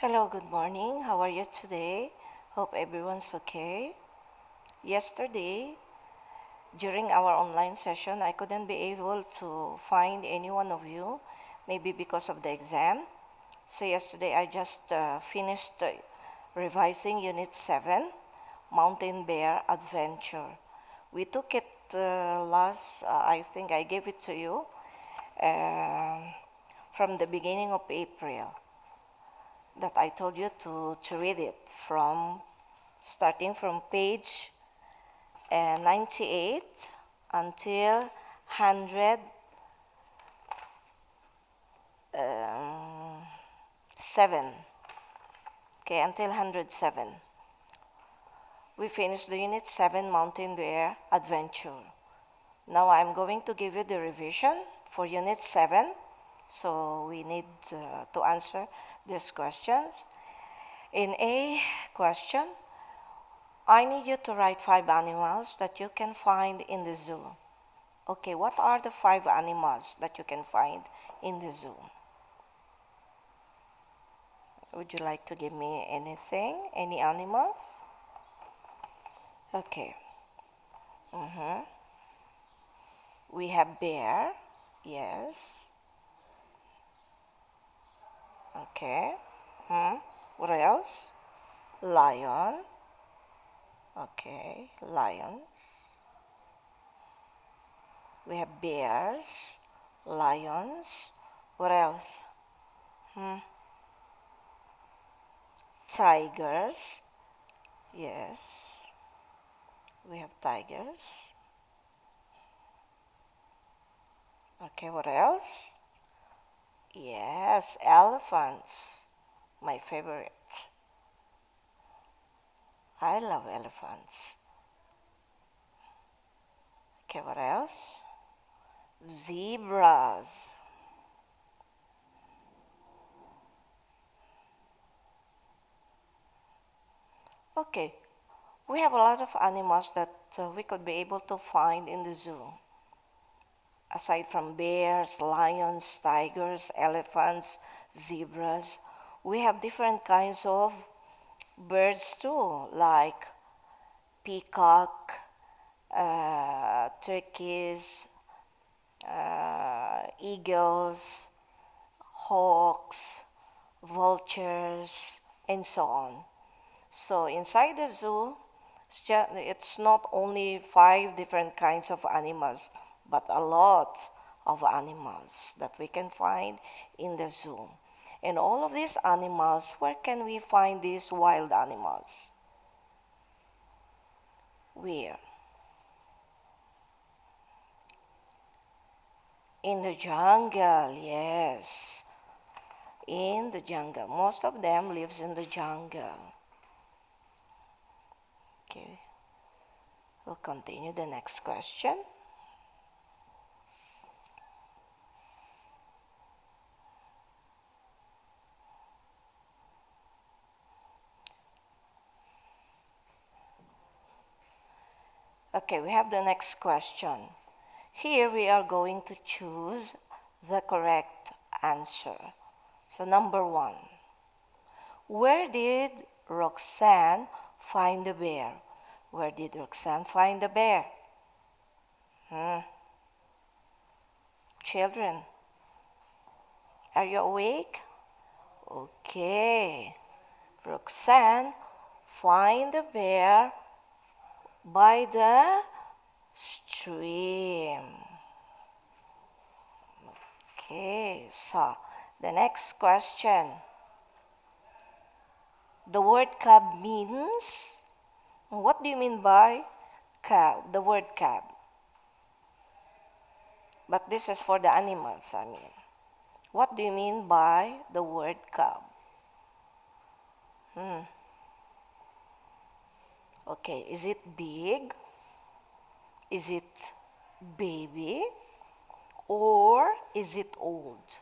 Hello, good morning. How are you today? Hope everyone's okay. Yesterday, during our online session, I couldn't be able to find any one of you, maybe because of the exam. So, yesterday I just finished revising Unit 7, Mountain Bear Adventure. We took it I think I gave it to you uh, from the beginning of April, that I told you to read it from starting from page 98 until 107. Okay, until 107. We finished the Unit 7 Mountain Bear Adventure. Now I'm going to give you the revision for Unit 7. So we need to answer these questions. In A question, I need you to write 5 animals that you can find in the zoo. Okay, what are the 5 animals that you can find in the zoo? Would you like to give me anything? Any animals? Okay. We have bear. Yes. Okay. What else? Lion. Okay. Lions. We have bears, lions. What else? Tigers. Yes. We have tigers. Okay, what else? Yes, elephants. My favorite. I love elephants. Okay, what else? Zebras. Okay, we have a lot of animals that we could be able to find in the zoo. Aside from bears, lions, tigers, elephants, zebras, we have different kinds of birds too, like peacock, turkeys, eagles, hawks, vultures, and so on. So inside the zoo, it's not only 5 different kinds of animals, but a lot of animals that we can find in the zoo. And all of these animals, where can we find these wild animals? Where? In the jungle, yes. In the jungle. Most of them lives in the jungle. Okay. We'll continue the next question. Okay, we have the next question. Here we are going to choose the correct answer. So number 1. Where did Roxanne find the bear? Where did Roxanne find the bear? Children, are you awake? Okay. Roxanne find the bear by the stream. Okay, so the next question. The word cub means, what do you mean by cab? The word cab. But this is for the animals, I mean. What do you mean by the word cub? Okay, is it big? Is it baby? Or is it old?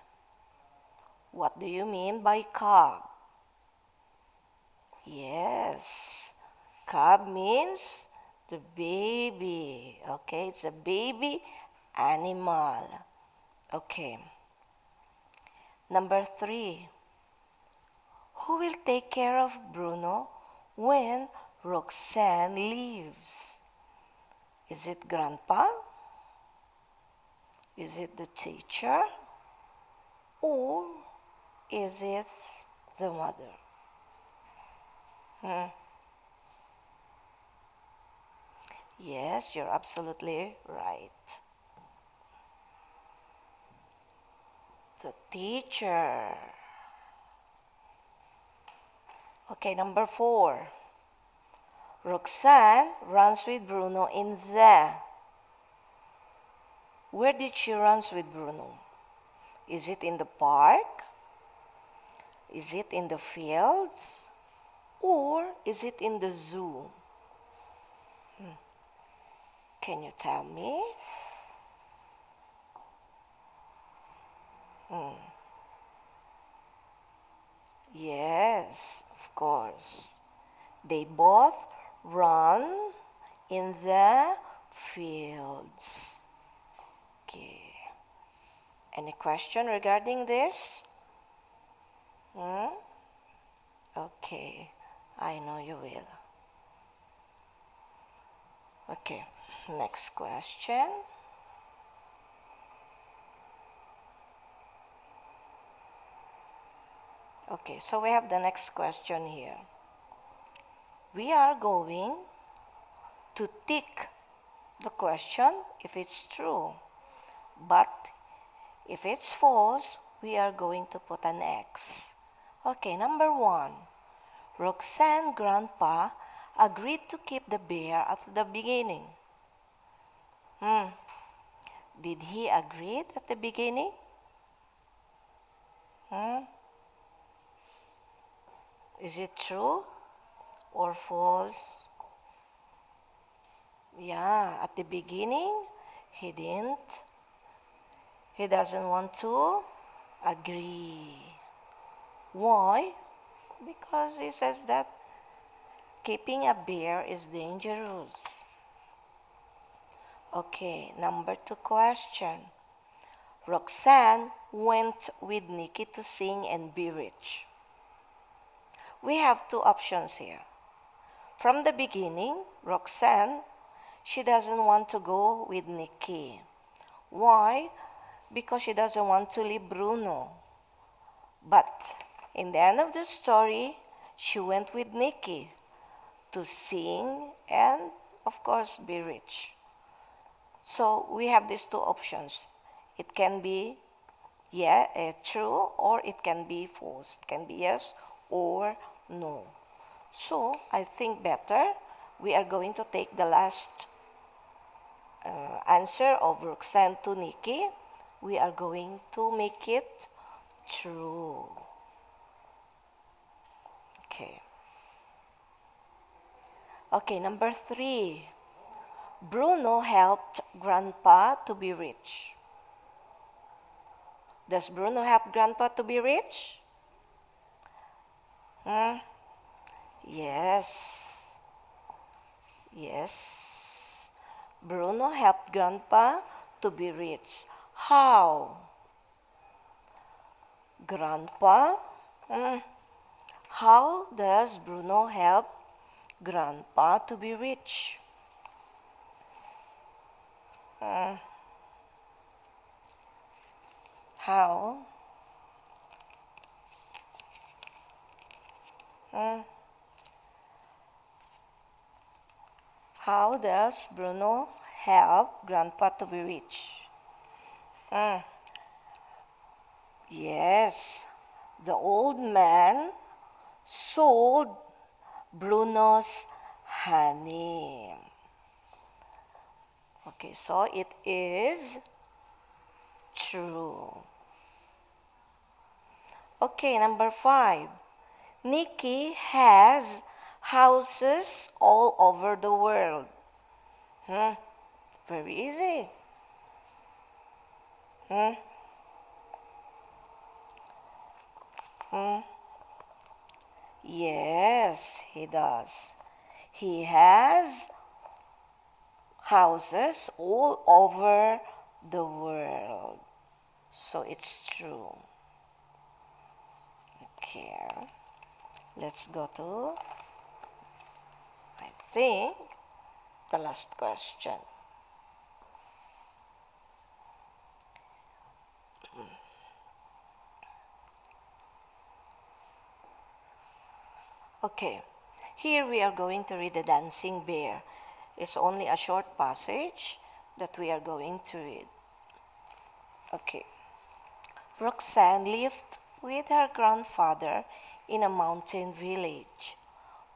What do you mean by cub? Yes, cub means the baby. Okay, it's a baby animal. Okay. Number 3. Who who will take care of Bruno when Roxanne leaves? Is it Grandpa? Is it the teacher? Or is it the mother? Yes, you're absolutely right. The teacher. Okay, number 4. Roxanne runs with Bruno in the. Where did she run with Bruno? Is it in the park? Is it in the fields? Or is it in the zoo? Can you tell me? Yes, of course. They both run in the fields. Okay. Any question regarding this? Okay, I know you will. Okay, next question. Okay, so we have the next question here. We are going to tick the question if it's true. But if it's false, we are going to put an X. Okay, number 1. Roxanne grandpa agreed to keep the bear at the beginning. Did he agree at the beginning? Is it true or false? Yeah, at the beginning, he didn't. He doesn't want to agree. Why? Because he says that keeping a bear is dangerous. Okay, number 2 question. Roxanne went with Nikki to sing and be rich. We have 2 options here. From the beginning, Roxanne, she doesn't want to go with Nikki. Why? Because she doesn't want to leave Bruno. But in the end of the story, she went with Nikki to sing and, of course, be rich. So we have these 2 options. It can be true or it can be false. It can be yes or no. So I think better we are going to take the last answer of Roxanne to Nikki. We are going to make it true. Okay. Okay, number 3. Bruno helped Grandpa to be rich. Does Bruno help Grandpa to be rich? Yes. Yes. Bruno helped Grandpa to be rich. How? Grandpa? How does Bruno help Grandpa to be rich? How? How does Bruno help Grandpa to be rich? Yes, the old man sold Bruno's honey. Okay, so it is true. Okay, number 5. Nikki has houses all over the world. Very easy. Yes, he does. He has houses all over the world. So it's true. Okay. Let's go to, I think, the last question. Okay, here we are going to read The Dancing Bear. It's only a short passage that we are going to read. Okay. Roxanne lived with her grandfather in a mountain village.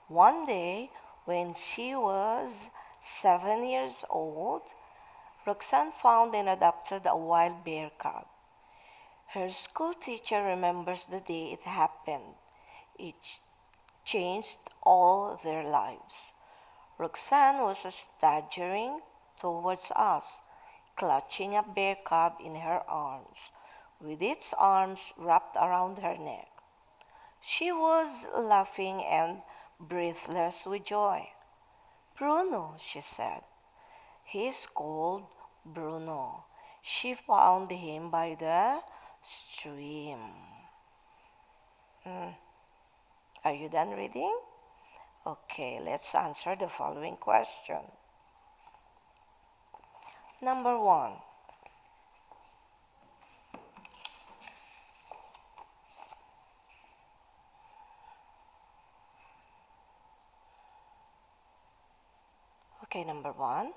One day, when she was 7 years old, Roxanne found and adopted a wild bear cub. Her school teacher remembers the day it happened. It changed all their lives. Roxanne was staggering towards us, clutching a bear cub in her arms, with its arms wrapped around her neck. She was laughing and breathless with joy. Bruno, she said. He's called Bruno. She found him by the stream. Are you done reading? Okay, let's answer the following question. Number 1. Okay, number 1.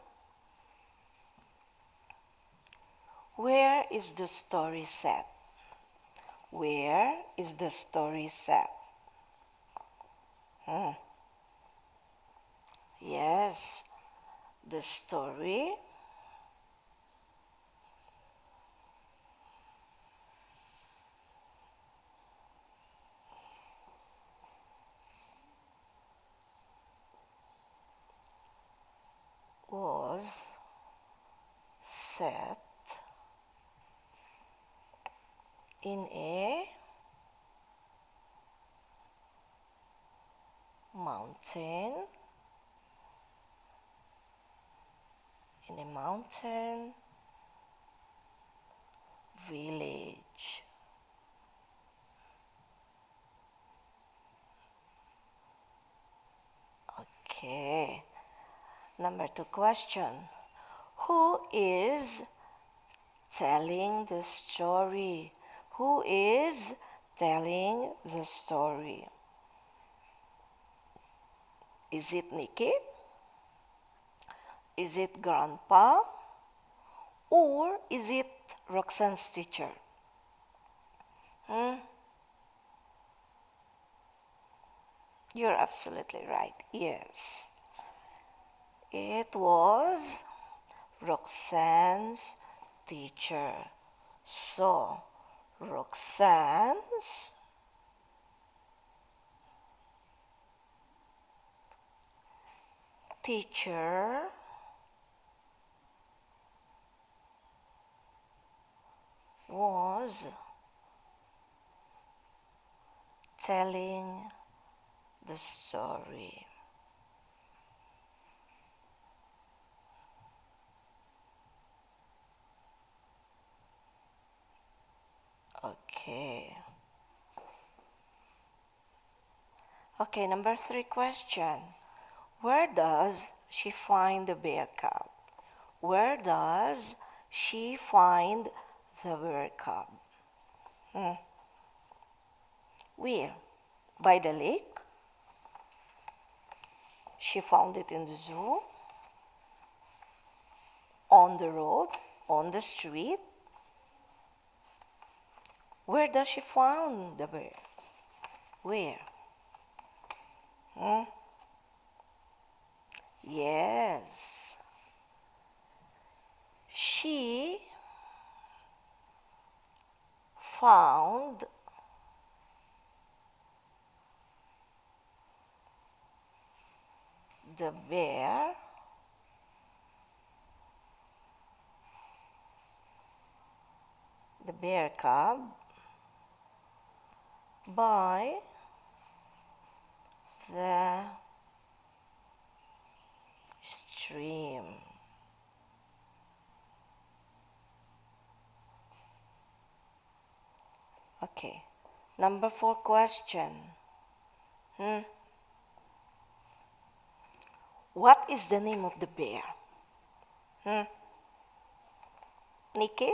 Where is the story set? Where is the story set? Yes, the story was set in a mountain village. Okay. Number 2 question. Who is telling the story? Who is telling the story? Is it Nikki? Is it Grandpa? Or is it Roxanne's teacher? You're absolutely right. Yes. It was Roxanne's teacher. So, Roxanne's teacher was telling the story. Okay. Okay, number 3 question. Where does she find the bear cub? Where does she find the bear cub? Where? By the lake? She found it in the zoo? On the road? On the street? Where does she find the bear? Where? Yes. She found the bear cub by the stream. Okay. Number 4 question. What is the name of the bear? Nikki?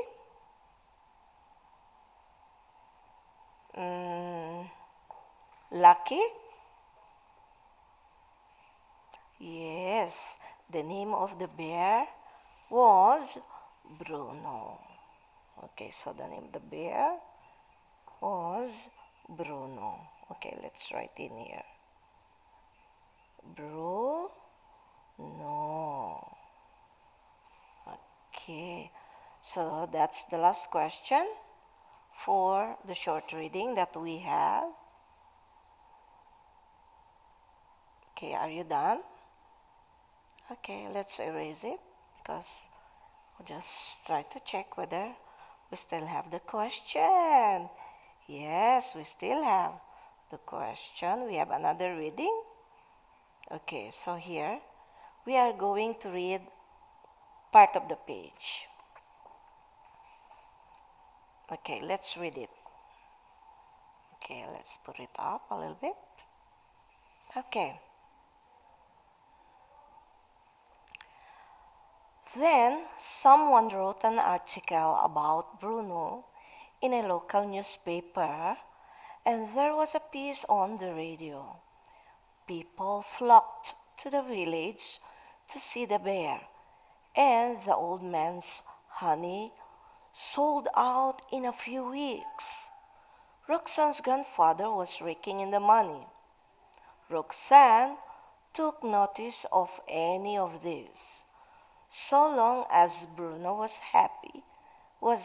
Lucky? Yes, the name of the bear was Bruno. Okay, so the name of the bear was Bruno. Okay, let's write in here. Bruno. Okay, so that's the last question for the short reading that we have. Okay, are you done? Okay, let's erase it because we'll just try to check whether we still have the question. Yes, we still have the question. We have another reading. Okay, so here we are going to read part of the page. Okay, let's read it. Okay, let's put it up a little bit. Okay. Then someone wrote an article about Bruno in a local newspaper, and there was a piece on the radio. People flocked to the village to see the bear, and the old man's honey sold out in a few weeks. Roxanne's grandfather was raking in the money. Roxanne took notice of any of this. So long as Bruno was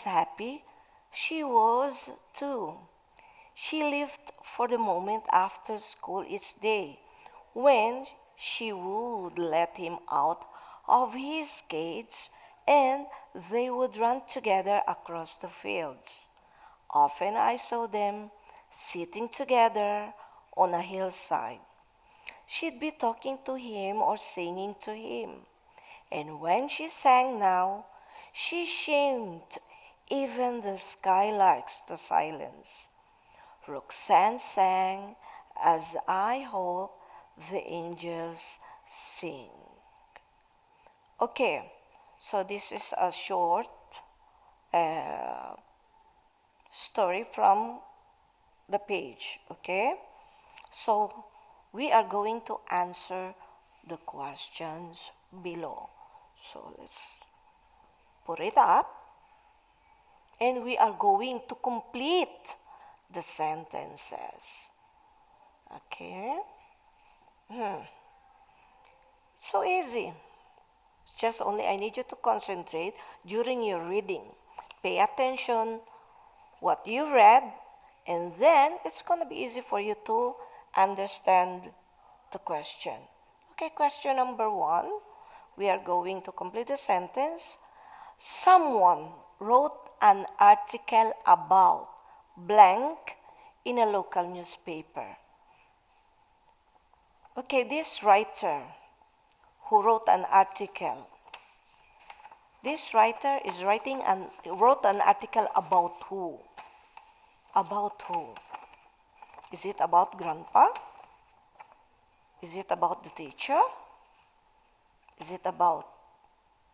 happy, she was too. She lived for the moment after school each day, when she would let him out of his cage and they would run together across the fields. Often I saw them sitting together on a hillside. She'd be talking to him or singing to him. And when she sang now, she shamed even the skylarks to silence. Roxanne sang as I hope the angels sing. Okay, so this is a short story from the page, okay? So we are going to answer the questions below. So let's put it up. And we are going to complete the sentences. Okay? So easy. Just only I need you to concentrate during your reading. Pay attention what you read, and then it's going to be easy for you to understand the question. Okay, question number 1. We are going to complete the sentence. Someone wrote an article about blank in a local newspaper. Okay, this writer who wrote an article, this writer is wrote an article about who? About who? Is it about grandpa? Is it about the teacher? Is it about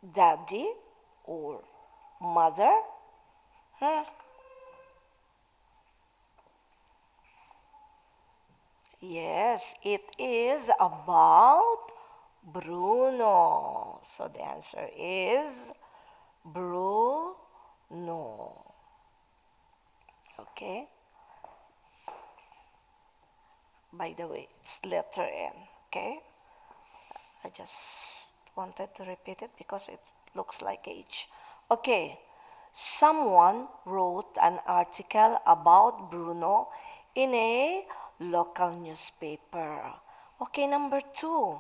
daddy or mother? Yes, it is about Bruno. So the answer is Bruno. Okay? By the way, it's letter N. Okay? I just wanted to repeat it because it looks like H. Okay. Someone wrote an article about Bruno in a local newspaper. Okay, number 2.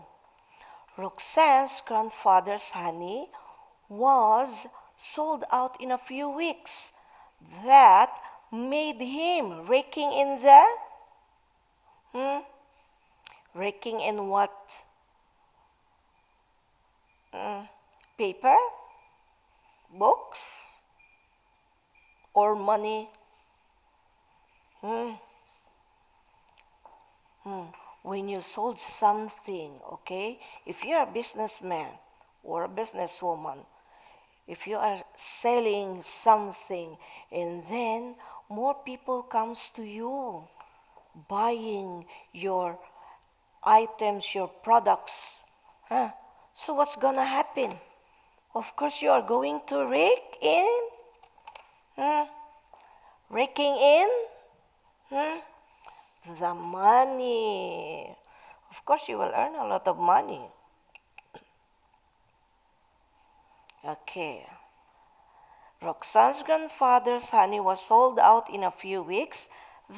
Roxanne's grandfather's honey was sold out in a few weeks. That made him raking in the raking in what? Paper? Books? Or money? when you sold something, okay? If you're a businessman or a businesswoman, if you are selling something and then more people comes to you buying your items, your products, huh? So what's gonna happen? Of course, you are going to huh? Raking in huh? The money. Of course, you will earn a lot of money. Okay. Roxanne's grandfather's honey was sold out in a few weeks.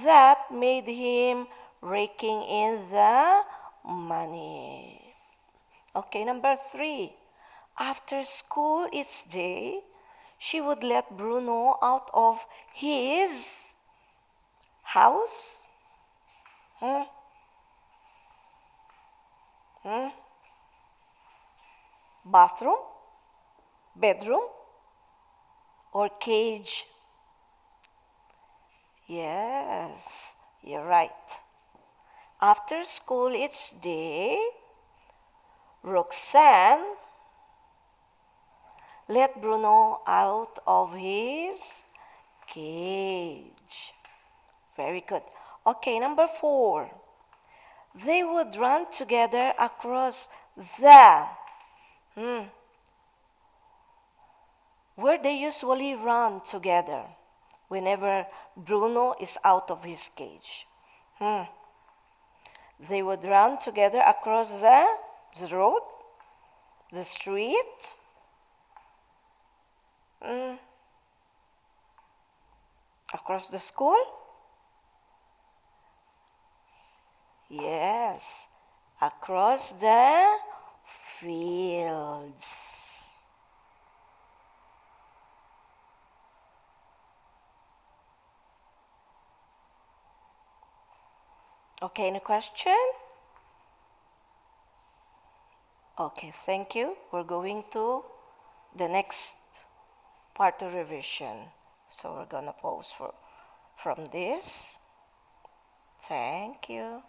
That made him raking in the money. Okay, number 3. After school each day, she would let Bruno out of his house, hmm, hmm, bathroom, bedroom, or cage. Yes, you're right. After school each day, Roxanne let Bruno out of his cage. Very good. Okay, number 4. They would run together across the where they usually run together whenever Bruno is out of his cage. They would run together across the road, the street, across the school. Yes, across the fields. Okay, any question? Okay, thank you. We're going to the next part of revision. So we're gonna pause from this. Thank you.